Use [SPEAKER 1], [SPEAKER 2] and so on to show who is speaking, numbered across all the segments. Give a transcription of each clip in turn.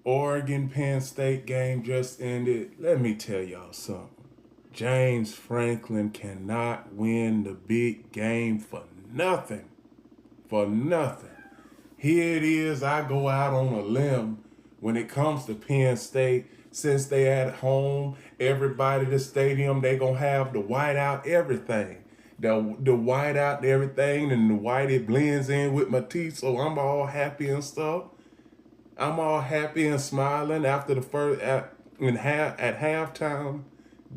[SPEAKER 1] Oregon Penn State game just ended. Let me tell y'all something. James Franklin cannot win the big game for nothing. For nothing. Here it is, I go out on a limb when it comes to Penn State. Since they at home, everybody at the stadium, they gonna have the white out everything. The white out everything, and the white it blends in with my teeth, so I'm all happy and stuff. I'm all happy and smiling after the first at halftime.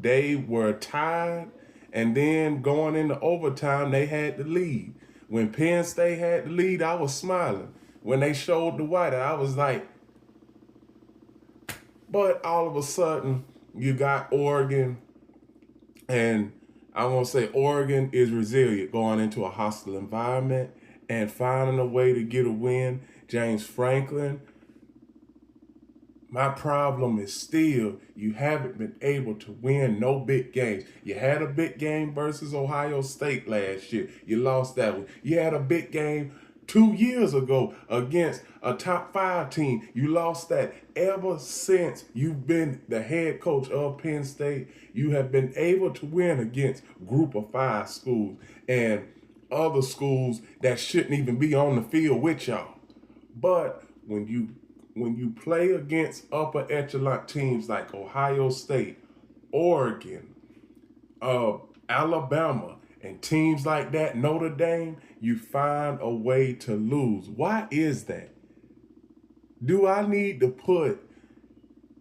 [SPEAKER 1] They were tied, and then going into overtime, they had the lead. When Penn State had the lead, I was smiling. When they showed the white, I was like, but all of a sudden, you got Oregon, and I want to say Oregon is resilient going into a hostile environment and finding a way to get a win. James Franklin, my problem is still you haven't been able to win no big games. You had a big game versus Ohio State last year. You lost that one. You had a big game 2 years ago against a top 5 team. You lost that. Ever since you've been the head coach of Penn State, you have been able to win against group of 5 schools and other schools that shouldn't even be on the field with y'all. But when you play against upper echelon teams like Ohio State, Oregon, Alabama, and teams like that, Notre Dame, you find a way to lose. Why is that? Do I need to put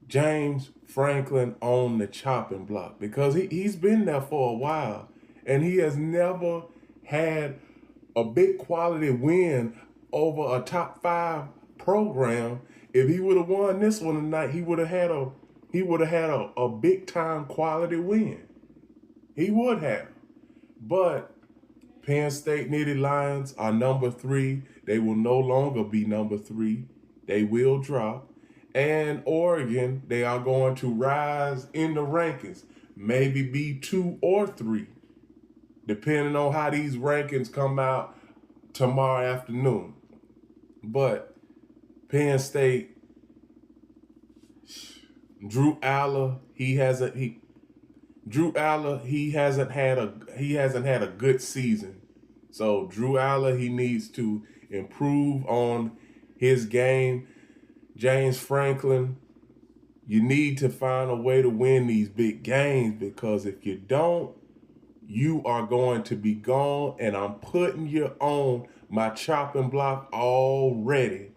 [SPEAKER 1] James Franklin on the chopping block? Because he's been there for a while, and he has never had a big quality win over a top 5 program. If he would have won this one tonight, he would have had a big time quality win. He would have. But Penn State Nittany Lions are number 3. They will no longer be number 3. They will drop. And Oregon, they are going to rise in the rankings. Maybe be 2 or 3. Depending on how these rankings come out tomorrow afternoon. But Penn State, Drew Aller, he hasn't had a good season. So Drew Aller, he needs to improve on his game. James Franklin, you need to find a way to win these big games, because if you don't, you are going to be gone, and I'm putting you on my chopping block already.